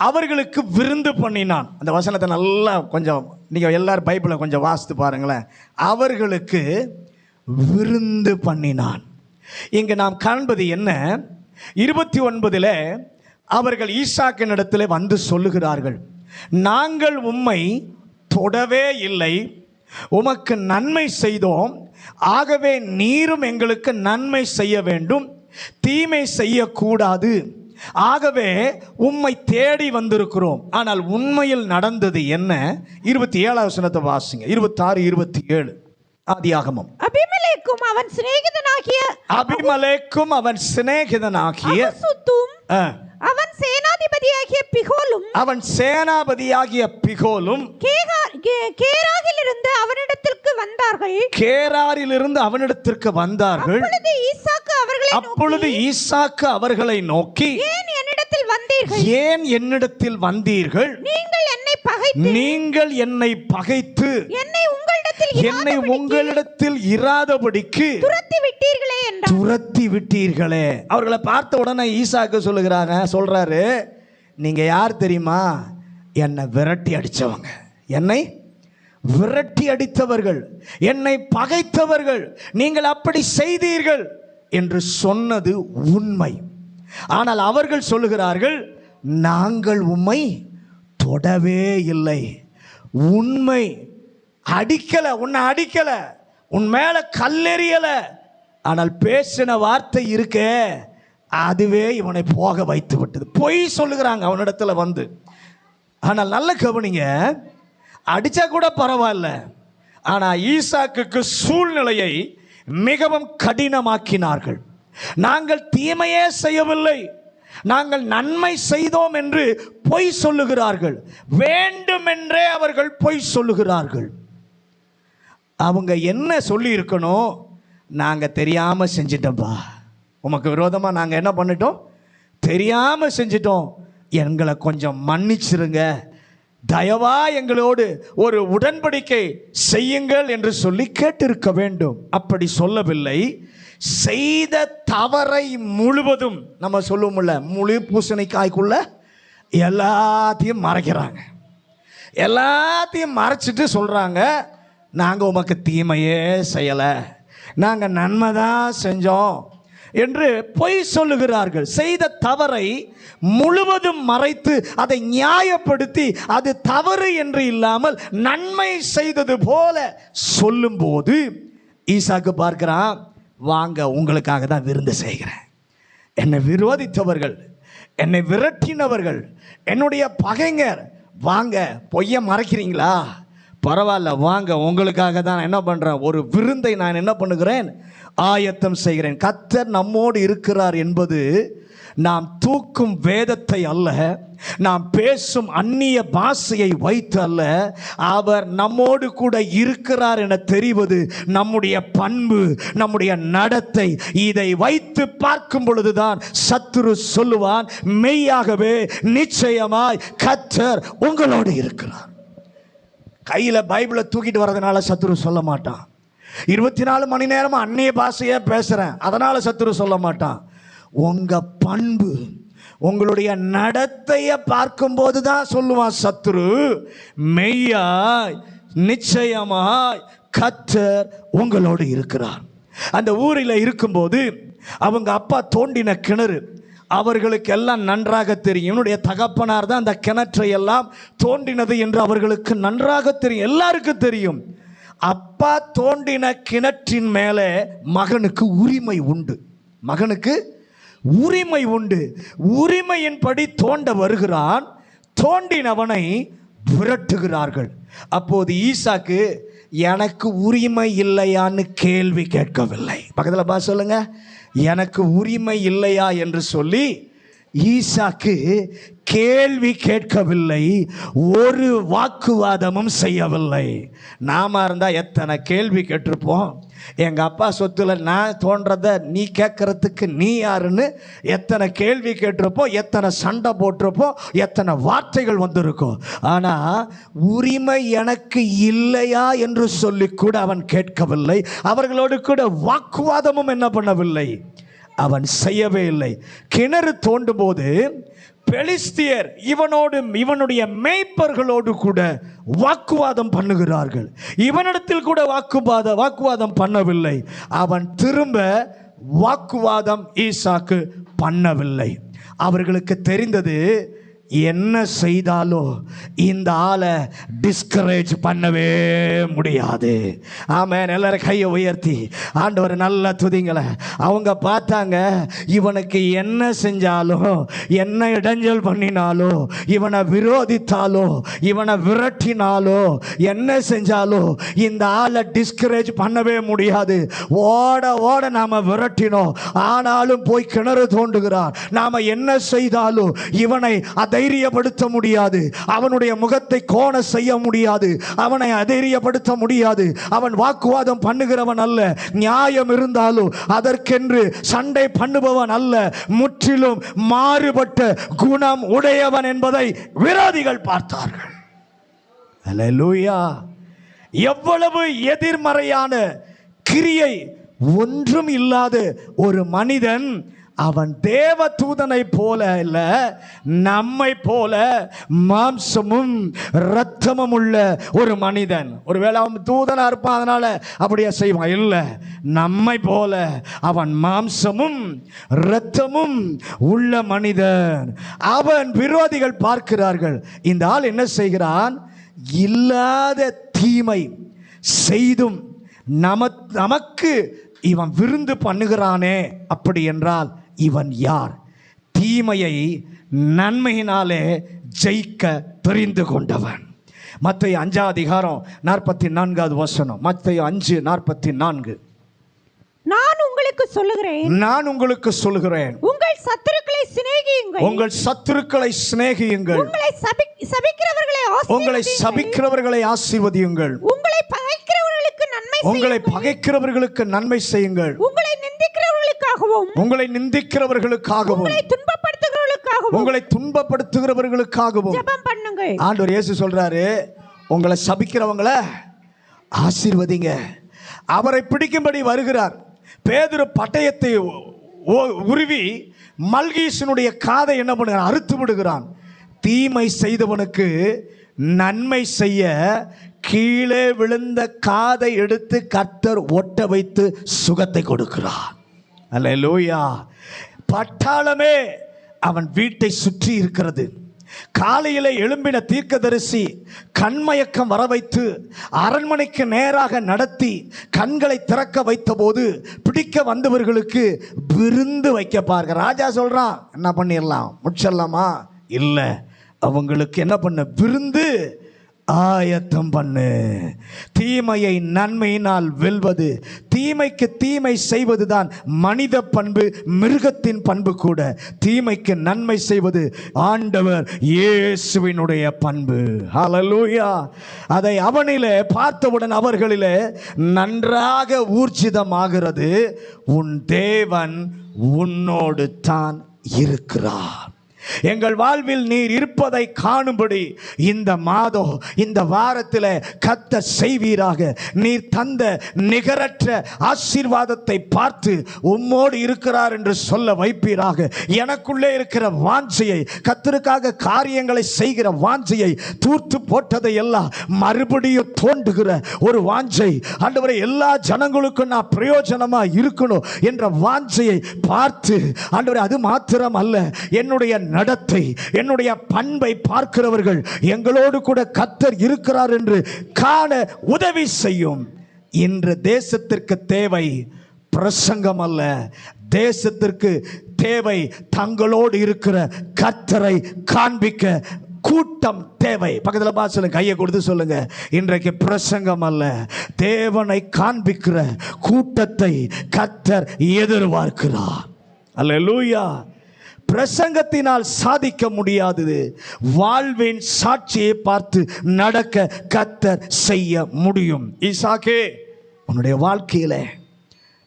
[SPEAKER 1] அவர்களுக்கு விருந்து பண்ணினான். அந்த வசனத்தை நல்லா கொஞ்சம் நீங்கள் எல்லாரும் பைபிளை கொஞ்சம் வாசித்து பாருங்களேன். அவர்களுக்கு விருந்து பண்ணினான். இங்கு நாம் காண்பது என்ன? 29 அவர்கள் ஈசாக்கின் இடத்துல வந்து சொல்லுகிறார்கள், நாங்கள் உம்மை தொடவே இல்லை, உமக்கு நன்மை செய்தோம், ஆகவே நீரும் எங்களுக்கு நன்மை செய்ய வேண்டும், தீமை செய்யக்கூடாது, ஆகவே உம்மை தேடி வந்திருக்கிறோம். ஆனால் உண்மையில் நடந்தது என்ன? 27வது வசனத்தை வாசிங்க. 26, 27.
[SPEAKER 2] ஆதியாகமம்.
[SPEAKER 3] அபிமெலேக்கும் அவன் சிநேகிதனாகிய
[SPEAKER 2] அபிசுத்தும்
[SPEAKER 3] அவன் சேனாதிபதியாகிய பிகோலும் கேராரிலிருந்து அவனிடத்திற்கு வந்தார்கள்.
[SPEAKER 2] அப்பொழுது ஈசாக்கு அவர்களை நோக்கி, ஏன் என்னிடத்தில் வந்தீர்கள்? நீங்கள் என்னை பகைத்து என்னை உங்களிடத்தில் இராதபடிக்கு துரத்தி விட்டீர்களே. அவர்களை பார்த்த உடனே ஈசாக்கு சொல்றாரு, நீங்க யார் தெரியுமா? என்னை விரட்டி அடிச்சவங்க, என்னை விரட்டி அடித்தவர்கள், என்னை பகைத்தவர்கள், நீங்கள் அப்படி செய்தீர்கள் என்று சொன்னது உண்மை. ஆனால் அவர்கள் சொல்லுகிறார்கள், நாங்கள் உம்மை தொடவே இல்லை. உண்மை, அடிக்கல, உன்னை அடிக்கல, உன் மேல கல்லெறியல, ஆனால் பேசின வார்த்தை இருக்கே அதுவே இவனை போக வைத்து விட்டது. பொய் சொல்லுகிறாங்க அவனிடத்துல வந்து. ஆனால் நல்ல கவனிங்க, அடிச்சா கூட பரவாயில்ல, ஆனா ஈசாக்குக்கு சூழ்நிலையை மிகவும் கடினமாக்கினார்கள். நாங்கள் தீமையே செய்யவில்லை, நாங்கள் நன்மை செய்தோம் என்று பொய் சொல்லுகிறார்கள். வேண்டுமென்றே அவர்கள் பொய் சொல்லுகிறார்கள். அவங்க என்ன சொல்லி இருக்கணும்? நாங்கள் தெரியாமல் செஞ்சிட்டோம்ப்பா, உமக்கு விரோதமாக நாங்கள் என்ன பண்ணிட்டோம், தெரியாமல் செஞ்சிட்டோம், எங்களை கொஞ்சம் மன்னிச்சிருங்க, தயவா எங்களோடு ஒரு உடன்படிக்கை செய்யுங்கள் என்று சொல்லி கேட்டிருக்க வேண்டும். அப்படி சொல்லவில்லை. செய்த தவறை முழுவதும், நம்ம சொல்லுவோம்ல, முழு பூசணிக்காய்க்குள்ள எல்லாத்தையும் மறைக்கிறாங்க. எல்லாத்தையும் மறைச்சிட்டு சொல்கிறாங்க, நாங்கள் உமக்கு தீமையே செய்யலை, நாங்கள் நன்மை தான் செஞ்சோம் என்று பொய் சொல்லுகிறார்கள். செய்த தவறை முழுவதும் மறைத்து அதை நியாயப்படுத்தி அது தவறு என்று இல்லாமல் நன்மை செய்தது போல சொல்லும்போது ஈசாக்கு பார்க்கிறான், வாங்க உங்களுக்காக தான் விருந்து செய்கிறேன். என்னை விரோதித்தவர்கள், என்னை விரட்டினவர்கள், என்னுடைய பகைஞர், வாங்க, பொய்யை மறைக்கிறீங்களா? பரவாயில்ல, வாங்க, உங்களுக்காக தான் என்ன பண்ணுறேன், ஒரு விருந்தை நான் என்ன பண்ணுகிறேன், ஆயத்தம் செய்கிறேன். கர்த்தர் நம்மோடு இருக்கிறார் என்பது நாம் தூக்கும் வேதத்தை அல்ல, நாம் பேசும் அந்நிய பாஷையை வைத்து அல்ல, அவர் நம்மோடு கூட இருக்கிறார் என தெரிவது நம்முடைய பண்பு, நம்முடைய நடத்தை. இதை வைத்து பார்க்கும் பொழுதுதான் சத்துரு சொல்லுவான், மெய்யாகவே நிச்சயமாய் கர்த்தர் உங்களோடு இருக்கிறார். கையில் பைபிளை தூக்கிட்டு வர்றதுனால சத்துரு சொல்ல மாட்டான். 24 மணி நேரமும் அந்நிய பாஷையே பேசுகிறேன் அதனால் சத்துரு சொல்ல மாட்டான். உங்கள் பண்பு, உங்களுடைய நடத்தையை பார்க்கும்போது தான் சொல்லுவான் சத்துரு, மெய்யாய் நிச்சயமாய் கர்த்தர் உங்களோடு இருக்கிறார். அந்த ஊரில் இருக்கும்போது அவங்க அப்பா தோண்டின கிணறு அவர்களுக்கு எல்லாம் நன்றாக தெரியும். என்னுடைய தகப்பனார் தான் அந்த கிணற்றை எல்லாம் தோண்டினது என்று அவர்களுக்கு நன்றாக தெரியும், எல்லாருக்கும் தெரியும். அப்பா தோண்டின கிணற்றின் மேலே மகனுக்கு உரிமை உண்டு, மகனுக்கு உரிமை உண்டு. உரிமையின்படி தோண்ட வருகிறான், தோண்டினவனை விரட்டுகிறார்கள். அப்போது ஈசாக்கு எனக்கு உரிமை இல்லையான்னு கேள்வி கேட்கவில்லை. பக்கத்தில் பா சொல்லுங்க, எனக்கு உரிமை இல்லையா என்று சொல்லி ஈசாக்கு கேள்வி கேட்கவில்லை, ஒரு வாக்குவாதமும் செய்யவில்லை. நாம இருந்தால் எத்தனை கேள்வி கேட்டிருப்போம். எங்கள் அப்பா சொத்துல நான் தோன்றதை நீ கேட்கறதுக்கு நீ யாருன்னு எத்தனை கேள்வி கேட்டிருப்போம், எத்தனை சண்டை போட்டிருப்போம், எத்தனை வார்த்தைகள் வந்திருக்கும். ஆனால் உரிமை எனக்கு இல்லையா என்று சொல்லி கூட அவன் கேட்கவில்லை. அவர்களோடு கூட வாக்குவாதமும் என்ன பண்ணவில்லை, அவன் செய்யவே இல்லை. கிணறு தோண்டும் போது பெலிஸ்தியர் இவனோடு இவனுடைய மேய்ப்பர்களோடு கூட வாக்குவாதம் பண்ணுகிறார்கள். இவனிடத்தில் கூட வாக்குவாதம் பண்ணவில்லை. அவன் திரும்ப வாக்குவாதம் ஈசாக்கு பண்ணவில்லை. அவர்களுக்கு தெரிந்தது,
[SPEAKER 1] என்ன செய்தாலும் இந்த ஆளை டிஸ்கரேஜ் பண்ணவே முடியாது. ஆமென். எல்லாரும் கையை உயர்த்தி ஆண்டவர் நல்ல துதிங்கள. அவங்க பார்த்தாங்க, இவனுக்கு என்ன செஞ்சாலும், என்ன இடைஞ்சல் பண்ணினாலோ, இவனை விரோதித்தாலோ, இவனை விரட்டினாலோ, என்ன செஞ்சாலும் இந்த ஆளை டிஸ்கரேஜ் பண்ணவே முடியாது. ஓட ஓட நாம விரட்டினோம், ஆனாலும் போய் கிணறு தோண்டுகிறார். நாம என்ன செய்தாலும் இவனை தைரியப்படுத்த முடியாது, அவனுடைய முகத்தை கோண செய்ய முடியாது, அவனை அதைரியப்படுத்த முடியாது. அவன் வாக்குவாதம் பண்ணுகிறவன் அல்ல, நியாயம் இருந்தாலும் அதற்கென்று சண்டை பண்ணுபவன் அல்ல, முற்றிலும் மாறுபட்ட குணம் உடையவன் என்பதை விரோதிகள் பார்த்தார்கள். அல்லேலூயா. எவ்வளவு எதிர்மறையான கிரியை ஒன்றும் இல்லாத ஒரு மனிதன், அவன் தேவ தூதனை போல இல்ல, நம்மை போல மாம்சமும் இரத்தமும் உள்ள ஒரு மனிதன். ஒருவேளை அவன் தூதனா இருப்பான், அதனால அப்படியே செய்வான். இல்லை, நம்மை போல அவன் மாம்சமும் இரத்தமும் உள்ள மனிதன். அவன் விரோதிகள் பார்க்கிறார்கள், இந்த ஆள் என்ன செய்கிறான், இல்லாத தீமை செய்தும் நமக்கு இவன் விருந்து பண்ணுகிறானே, அப்படி என்றால் இவன் யார்? தீமையை நன்மையினாலே ஜெயிக்க தெரிந்து கொண்டவன். மத்தேயு 5:44 மத்தேயு 5:44.
[SPEAKER 3] நான் உங்களுக்கு சொல்லுகிறேன், உங்கள் சத்துருக்களை சிநேகியுங்கள்,
[SPEAKER 1] உங்கள் சத்துருக்களை சிநேகியுங்கள்,
[SPEAKER 3] உங்களை சபிக்கிறவர்களை
[SPEAKER 1] ஆசீர்வதியுங்கள், உங்களை பகைக்கிறவர்களுக்கு நன்மை செய்யுங்கள்,
[SPEAKER 3] உங்களை நிந்திக்கிறவர்களுக்காகவும்,
[SPEAKER 1] உங்களை துன்பப்படுத்துகிறவர்களுக்காகவும்
[SPEAKER 3] ஜெபம் பண்ணுங்கள்.
[SPEAKER 1] ஆண்டவர் இயேசு சொல்றாரு, உங்களை சபிக்கிறவங்கள ஆசீர்வதிங்க. அவரை பிடிக்கும்படி வருகிறார். பேதுரு பட்டயத்தை உருவி மல்கீசனுடைய காதை என்ன பண்ணுகிறான், அறுத்து விடுகிறான். தீமை செய்தவனுக்கு நன்மை செய்ய கீழே விழுந்த காதை எடுத்து கர்த்தர் ஒட்ட வைத்து சுகத்தை கொடுக்கிறார். அல்லேலூயா. பட்டாளமே அவன் வீட்டை சுற்றி இருக்கிறது. காலையிலே எழும்பின தீர்க்கதரிசி கண்மயக்கம் வர வைத்து அரண்மனைக்கு நேராக நடத்தி கண்களை திறக்க வைத்த போது பிடிக்க வந்தவர்களுக்கு விருந்து வைக்க பார்க்க ராஜா சொல்றான், என்ன பண்ணிடலாம், முடிச்சிடலாமா? இல்லை, அவங்களுக்கு என்ன பண்ண, விருந்து ஆயத்தம் பண்ணு. தீமையை நன்மையினால் வெல்வது, தீமைக்கு தீமை செய்வதுதான் மனித பண்பு, மிருகத்தின் பண்பு கூட. தீமைக்கு நன்மை செய்வது ஆண்டவர் இயேசுவினுடைய பண்பு. ஹல்லேலூயா. அதை அவனிலே பார்த்தவுடன் அவர்களிலே நன்றாக ஊர்ஜிதமாகிறது, உன் தேவன் உன்னோடு தான் இருக்கிறார். எங்கள் வாழ்வில் நீர் இருப்பதை காணும்படி இந்த மாதம், இந்த வாரத்தில் கத்த செய்வீராக. நீர் தந்த நிகரற்ற ஆசீர்வாதத்தை பார்த்து உம்மோடு இருக்கிறார் என்று சொல்ல வைப்பீராக. எனக்குள்ளே இருக்கிற வாஞ்சையை, கர்த்தருக்காக காரியங்களை செய்கிற வாஞ்சையை, தூர்த்து போட்டதை எல்லாம் மறுபடியும் தோண்டுகிற ஒரு வாஞ்சை, ஆண்டவரே எல்லா ஜனங்களுக்கும் நான் பிரயோஜனமா இருக்கணும் என்ற வாஞ்சையை பார்த்து, ஆண்டவரே அது மாத்திரம் அல்ல, என்னுடைய நடத்தை, என்னுடைய பண்பை பார்க்கிறவர்கள் எங்களோடு கூட கர்த்தர் இருக்கிறார் என்று காண உதவி செய்யும். இன்று தேசத்திற்கு தேவை பிரசங்கம் அல்ல, தேசத்திற்கு தேவை தங்களோடு இருக்கிற கர்த்தரை காண்பிக்க கூட்டம் தேவை. பக்கத்தில் பார்த்து கையை கொடுத்து சொல்லுங்க, இன்றைக்கு பிரசங்கம் அல்ல, தேவனை காண்பிக்கிற கூட்டத்தை கர்த்தர் எதிர்பார்க்கிறார். அல்லேலூயா. பிரசங்கத்தினால் சாதிக்க முடியாதது, வாழ்வின் சாட்சியை பார்த்து நடக்க கர்த்தர் செய்ய முடியும். ஈசாக்கே, உன்னுடைய வாழ்க்கையில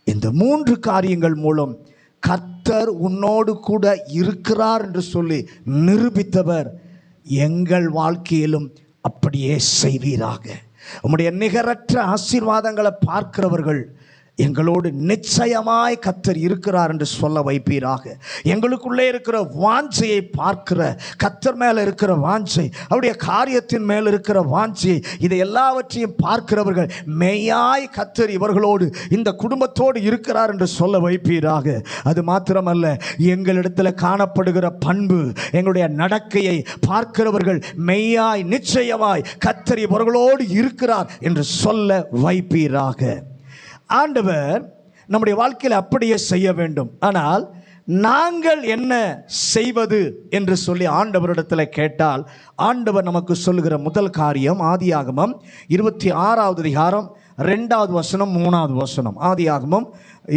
[SPEAKER 1] இந்த 3 காரியங்கள் மூலம் கர்த்தர் உன்னோடு கூட இருக்கிறார் என்று சொல்லி நிரூபித்தவர். எங்கள் வாழ்க்கையிலும் அப்படியே செய்வீராக. உம்முடைய நிகரற்ற ஆசீர்வாதங்களை பார்க்கிறவர்கள் எங்களோடு நிச்சயமாய் கர்த்தர் இருக்கிறார் என்று சொல்ல வைப்பீராக. எங்களுக்குள்ளே இருக்கிற வாஞ்சையை பார்க்கிற கர்த்தர் மேலே இருக்கிற வாஞ்சை, அவருடைய காரியத்தின் மேல் இருக்கிற வாஞ்சை, இதை எல்லாவற்றையும் பார்க்கிறவர்கள் மெய்யாய் கர்த்தர் இவர்களோடு இந்த குடும்பத்தோடு இருக்கிறார் என்று சொல்ல வைப்பீராக. அது மாத்திரமல்ல, எங்களிடத்தில் காணப்படுகிற பண்பு, எங்களுடைய நடக்கையை பார்க்கிறவர்கள் மெய்யாய் நிச்சயமாய் கர்த்தர் இவர்களோடு இருக்கிறார் என்று சொல்ல வைப்பீராக. ஆண்டவர் நம்முடைய வாழ்க்கையில் அப்படியே செய்ய வேண்டும். ஆனால் நாங்கள் என்ன செய்வது என்று சொல்லி ஆண்டவரிடத்தில் கேட்டால், ஆண்டவர் நமக்கு சொல்லுகிற முதல் காரியம் ஆதியாகமம் 26வது அதிகாரம் 2வது வசனம் 3வது வசனம். ஆதியாகமம்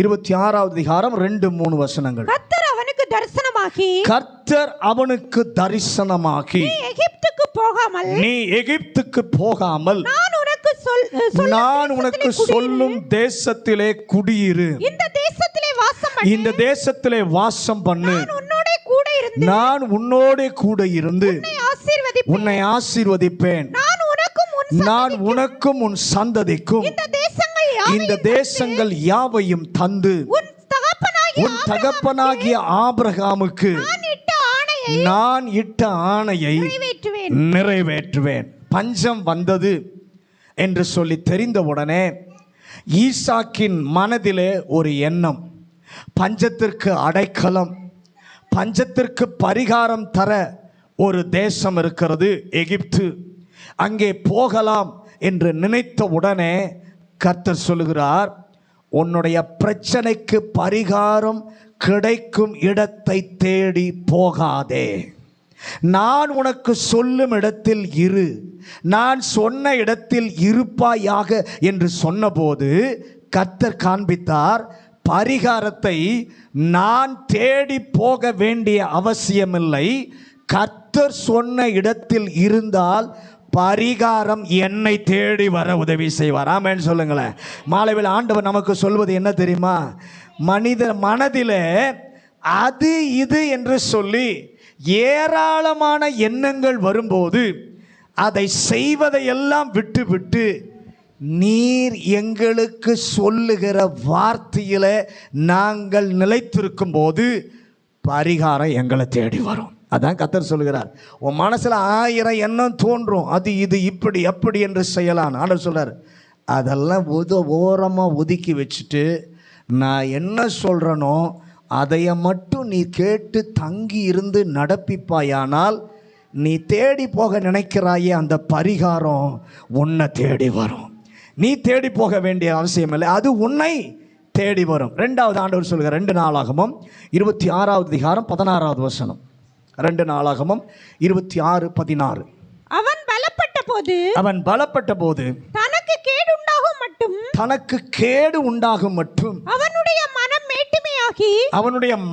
[SPEAKER 1] 26வது அதிகாரம் 2-3 வசனங்கள்.
[SPEAKER 3] கர்த்தர் அவனுக்கு தரிசனமாகி
[SPEAKER 1] நீ எகிப்துக்கு போகாமல் நான் உனக்கு சொல்லும் தேசத்திலே குடியிரு, இந்த தேசத்திலே வாசம் பண்ணு, நான் உன்னோட கூட இருந்து உன்னை ஆசீர்வதிப்பேன், நான் உனக்கும் உன் சந்ததிக்கும் இந்த தேசங்கள் யாவையும் தந்து உன் தகப்பனாகிய ஆபிரகாமுக்கு நான் இட்ட ஆணையை நிறைவேற்றுவேன். பஞ்சம் வந்தது என்று சொல்லி தெரிந்தவுடனே ஈசாக்கின் மனதிலே ஒரு எண்ணம், பஞ்சத்திற்கு அடைக்கலம், பஞ்சத்திற்கு பரிகாரம் தர ஒரு தேசம் இருக்கிறது, எகிப்து, அங்கே போகலாம் என்று நினைத்த உடனே கர்த்தர் சொல்லுகிறார், உன்னுடைய பிரச்சனைக்கு பரிகாரம் கிடைக்கும் இடத்தை தேடி போகாதே, நான் உனக்கு சொல்லும் இடத்தில் இரு, நான் சொன்ன இடத்தில் இருப்பாயாக என்று சொன்னபோது கர்த்தர் காண்பித்தார், பரிகாரத்தை நான் தேடி போக வேண்டிய அவசியமில்லை, கர்த்தர் சொன்ன இடத்தில் இருந்தால் பரிகாரம் என்னை தேடி வர உதவி செய்வார். ஆமென் சொல்லுங்களேன். மாலையில் ஆண்டவர் நமக்கு சொல்வது என்ன தெரியுமா? மனித மனதில் அது இது என்று சொல்லி ஏராளமான எண்ணங்கள் வரும்போது அதை செய்வதையெல்லாம் விட்டு நீர் எங்களுக்கு சொல்லுகிற வார்த்தையில் நாங்கள் நிலைத்திருக்கும் போது பரிகாரம் எங்களை தேடி வரும். அதான் கர்த்தர் சொல்லுகிறார், உன் மனசில் 1000 எண்ணம் தோன்றும், அது இது இப்படி அப்படி என்று செய்யலாம். ஆண்டவர் சொல்றார், அதெல்லாம் ஓரமாக ஒதுக்கி வச்சுட்டு நான் என்ன சொல்கிறேனோ அதைய மட்டும் நீ கேட்டு தங்கி இருந்து நடப்பிப்பாயானால் நீ தேடி போக நினைக்கிறாயே அந்த பரிகாரம் உன்னை தேடி வரும். நீ தேடி போக வேண்டிய அவசியம் இல்லை, அது உன்னை தேடி வரும். 2வது ஆண்டவர் சொல்கிறார், 2 நாளாகமம் 26வது அதிகாரம் 16வது வசனம். 2 நாளாகமம் 26:16.
[SPEAKER 3] அவன் பலப்பட்ட போது தனக்கு கேடு உண்டாகும் மட்டும் அவனுடைய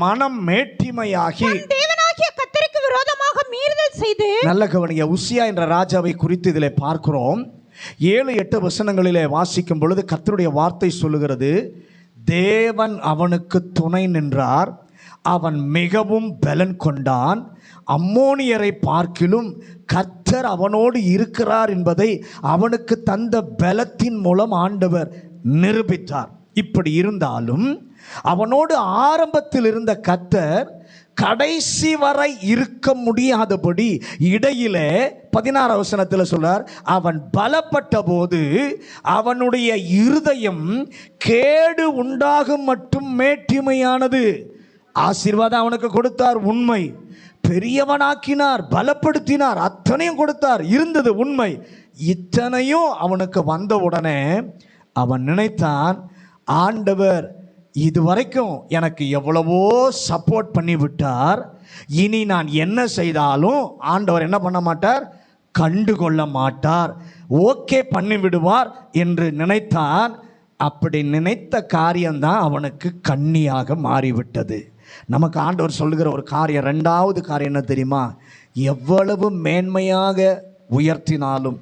[SPEAKER 3] மனம் மேட்டிமையாகி தேவனாகிய கர்த்தருக்கு விரோதமாக மீறுதல் செய்து.
[SPEAKER 1] நல்ல கவனிங்க, உசியா என்ற ராஜாவை குறித்து இதிலே பார்க்கிறோம். 7-8 வசனங்களிலே வாசிக்கும் பொழுது கர்த்தருடைய வார்த்தை சொல்லுகிறது, தேவன் அவனுக்கு துணை நின்றார், அவன் மிகவும் பலன் கொண்டான், அம்மோனியரை பார்க்கிலும் கர்த்தர் அவனோடு இருக்கிறார் என்பதை அவனுக்கு தந்த பலத்தின் மூலம் ஆண்டவர் நிரூபித்தார். இப்படி இருந்தாலும் அவனோடு ஆரம்பத்தில் இருந்த கர்த்தர் கடைசி வரை இருக்க முடியாதபடி இடையிலே 16 வசனத்தில் சொல்றார், அவன் பலப்பட்ட போது அவனுடைய இருதயம் கேடு உண்டாகும் மட்டும் மேட்டிமையானது. ஆசீர்வாதம் அவனுக்கு கொடுத்தார், உண்மை. பெரியவனாக்கினார், பலப்படுத்தினார், அத்தனையும் கொடுத்தார், இருந்தது உண்மை. இத்தனையும் அவனுக்கு வந்த உடனே அவன் நினைத்தான், ஆண்டவர் இதுவரைக்கும் எனக்கு எவ்வளவோ சப்போர்ட் பண்ணி விட்டார், இனி நான் என்ன செய்தாலும் ஆண்டவர் என்ன பண்ண மாட்டார், கண்டுகொள்ள மாட்டார், ஓகே பண்ணி விடுவார் என்று நினைத்தான். அப்படி நினைத்த காரியம்தான் அவனுக்கு கண்ணியாக மாறிவிட்டது. நமக்கு ஆண்டவர் சொல்லுகிற ஒரு காரியம், 2வது காரியம் என்ன தெரியுமா? எவ்வளவு மேன்மையாக உயர்த்தினாலும்,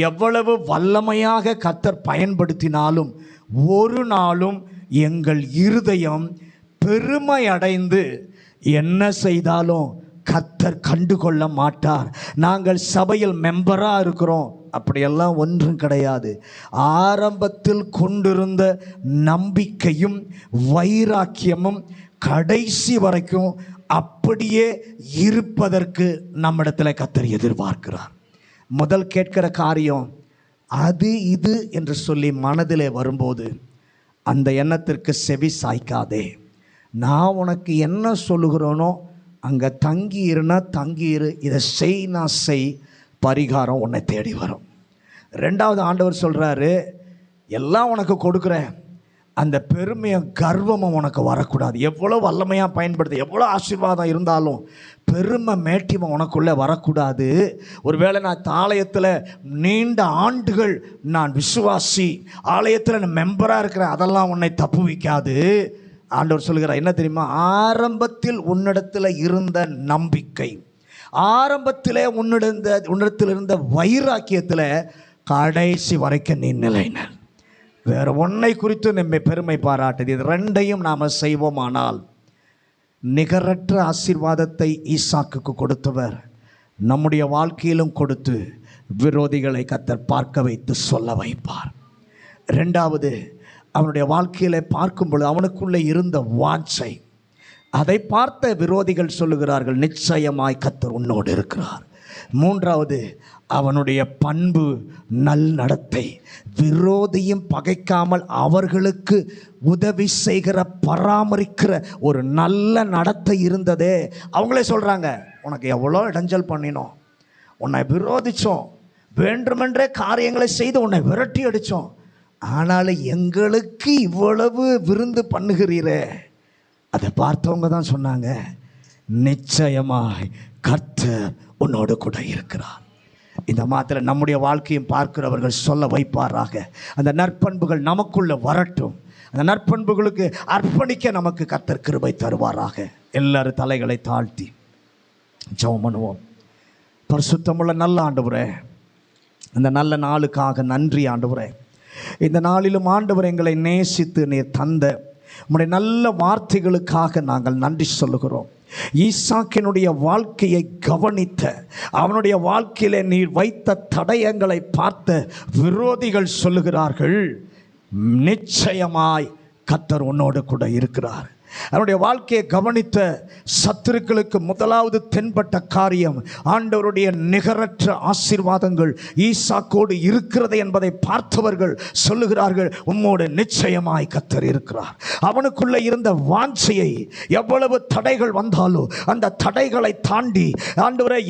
[SPEAKER 1] எவ்வளவு வல்லமையாக கர்த்தர் பயன்படுத்தினாலும், ஒரு நாளும் எங்கள் இருதயம் பெருமை அடைந்து என்ன செய்தாலும் கர்த்தர் கண்டுகொள்ள மாட்டார். நாங்கள் சபையில் மெம்பராக இருக்கிறோம், அப்படியெல்லாம் ஒன்றும் கிடையாது. ஆரம்பத்தில் கொண்டிருந்த நம்பிக்கையும் வைராக்கியமும் கடைசி வரைக்கும் அப்படியே இருப்பதற்கு நம்மிடத்தில் கர்த்தர் எதிர்பார்க்கிறார். முதல் கேட்கிற காரியம் அது இது என்று சொல்லி மனதிலே வரும்போது அந்த எண்ணத்திற்கு செவி சாய்க்காதே. நான் உனக்கு என்ன சொல்லுகிறோனோ அங்கே தங்கி இருனா தங்கியிரு, இதை செய்னா செய், பரிகாரம் உன்னை தேடி வரும். ரெண்டாவது ஆண்டவர் சொல்கிறாரு, எல்லாம் உனக்கு கொடுக்குறேன், அந்த பெருமையும் கர்வமும் உனக்கு வரக்கூடாது. எவ்வளோ வல்லமையாக பயன்படுது, எவ்வளோ ஆசீர்வாதம் இருந்தாலும் பெருமை மேட்டிமை உனக்குள்ளே வரக்கூடாது. ஒருவேளை நான் ஆலயத்தில் நீண்ட ஆண்டுகள் நான் விசுவாசி, ஆலயத்தில் நான் மெம்பராக இருக்கிறேன், அதெல்லாம் உன்னை தப்பு வைக்காது. ஆண்டவர் சொல்கிறார் என்ன தெரியுமா? ஆரம்பத்தில் உன்னிடத்தில் இருந்த நம்பிக்கை, ஆரம்பத்தில் உன்னிடத்தில் இருந்த வைராக்கியத்தில் கடைசி வரைக்கும் நீ நிலைனர். வேற ஒன்றை குறித்து நம்மை பெருமை பாராட்டுது. இது ரெண்டையும் நாம் செய்வோமானால் நிகரற்ற ஆசீர்வாதத்தை ஈசாக்குக்கு கொடுத்தவர் நம்முடைய வாழ்க்கையிலும் கொடுத்து விரோதிகளை கர்த்தர் பார்க்க வைத்து சொல்ல வைப்பார். ரெண்டாவது, அவனுடைய வாழ்க்கையில் பார்க்கும் பொழுது அவனுக்குள்ளே இருந்த வாஞ்சை, அதை பார்த்த விரோதிகள் சொல்லுகிறார்கள், நிச்சயமாய் கர்த்தர் உன்னோடு இருக்கிறார். மூன்றாவது, அவனுடைய பண்பு நல் நடத்தை, விரோதியும் பகைக்காமல் அவர்களுக்கு உதவி செய்கிற பராமரிக்கிற ஒரு நல்ல நடத்தை இருந்ததே. அவங்களே சொல்கிறாங்க, உனக்கு எவ்வளோ இடைஞ்சல் பண்ணினோம், உன்னை விரோதித்தோம், வேண்டுமென்றே காரியங்களை செய்து உன்னை விரட்டி அடித்தோம், ஆனாலும் எங்களுக்கு இவ்வளவு விருந்து பண்ணுகிறீரே. அதை பார்த்தவங்க தான் சொன்னாங்க, நிச்சயமாய் கர்த்தர் உன்னோடு கூட இருக்கிறார். இந்த மாத்திர நம்முடைய வாழ்க்கையும் பார்க்கிறவர்கள் சொல்ல வைப்பாராக. அந்த நற்பண்புகள் நமக்குள்ள வரட்டும். அந்த நற்பண்புகளுக்கு அர்ப்பணிக்க நமக்கு கர்த்தர் கிருபை தருவாராக. எல்லாரும் தலைகளை தாழ்த்தி ஜெபம் பண்ணுவோம். பரிசுத்தமுள்ள நல்ல ஆண்டவரே, இந்த நல்ல நாளுக்காக நன்றி ஆண்டவரே. இந்த நாளிலும் ஆண்டவர் எங்களை நேசித்து நீர் தந்த உம்முடைய நல்ல வார்த்தைகளுக்காக நாங்கள் நன்றி சொல்லுகிறோம். ஈசாக்கினுடைய வாழ்க்கையை கவனித்த, அவனுடைய வாழ்க்கையிலே நீர் வைத்த தடயங்களை பார்த்த விரோதிகள் சொல்லுகிறார்கள், நிச்சயமாய் கர்த்தர் உன்னோடு கூட இருக்கிறார். அவனுடைய வாழ்க்கையை கவனித்த சத்துருக்களுக்கு முதலாவது தென்பட்ட காரியம், ஆண்டவருடைய நிகரற்ற ஆசீர்வாதங்கள் ஈசாக்கோடு இருக்கிறது என்பதை பார்த்தவர்கள் சொல்லுகிறார்கள், உம்மோடு நிச்சயமாய் கர்த்தர் இருக்கிறார். அவனுக்குள்ளே இருந்த வாஞ்சையை, எவ்வளவு தடைகள் வந்தாலும் அந்த தடைகளை தாண்டி, ஆண்டவரே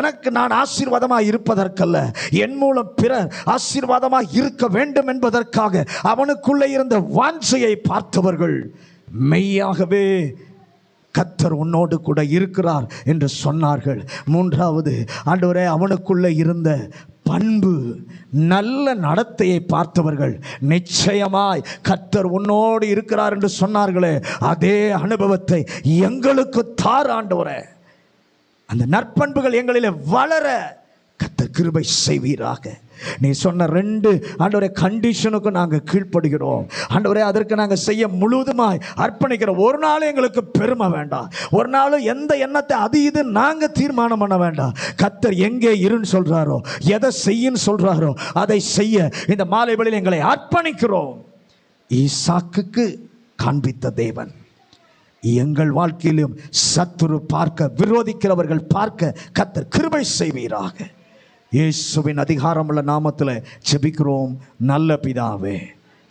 [SPEAKER 1] எனக்கு நான் ஆசீர்வாதமாக இருப்பதற்கல்ல, என் மூலம் பிறர் ஆசீர்வாதமாக இருக்க வேண்டும் என்பதற்காக அவனுக்குள்ளே இருந்த வாஞ்சையை பார்த்தவர்கள், மெய்யாகவே கர்த்தர் உன்னோடு கூட இருக்கிறார் என்று சொன்னார்கள். மூன்றாவது, ஆண்டவரே அவனுக்குள்ளே இருந்த பண்பு நல்ல நடத்தையை பார்த்தவர்கள், நிச்சயமாய் கர்த்தர் உன்னோடு இருக்கிறார் என்று சொன்னார்களே, அதே அனுபவத்தை எங்களுக்கு தார் ஆண்டவரே. அந்த நற்பண்புகள் எங்களிலே வளர கர்த்தர் கிருபை செய்வீராக. நீ சொன்ன ரெண்டு ஆண்டவரே கண்டிஷனுக்கு நாங்கள் கீழ்ப்படுகிறோம் ஆண்டவரே. அதற்கு நாங்கள் செய்ய முழுவதுமாய் அர்ப்பணிக்கிறோம். ஒரு நாள் எங்களுக்கு பெருமை வேண்டாம், ஒரு நாள் எந்த எண்ணத்தை அது இது நாங்கள் தீர்மானம் பண்ண வேண்டாம். கர்த்தர் எங்கே இருன்னு சொல்கிறாரோ, எதை செய்யன்னு சொல்கிறாரோ அதை செய்ய இந்த மாலை வேளையில் எங்களை அர்ப்பணிக்கிறோம். ஈசாக்குக்கு காண்பித்த தேவன் எங்கள் வாழ்க்கையிலும் சத்துரு பார்க்க, விரோதிக்கிறவர்கள் பார்க்க கர்த்தர் கிருபை செய்வீராக. இயேசுவின் அதிகாரமுள்ள நாமத்தில் ஜெபிக்கிறோம் நல்ல பிதாவே.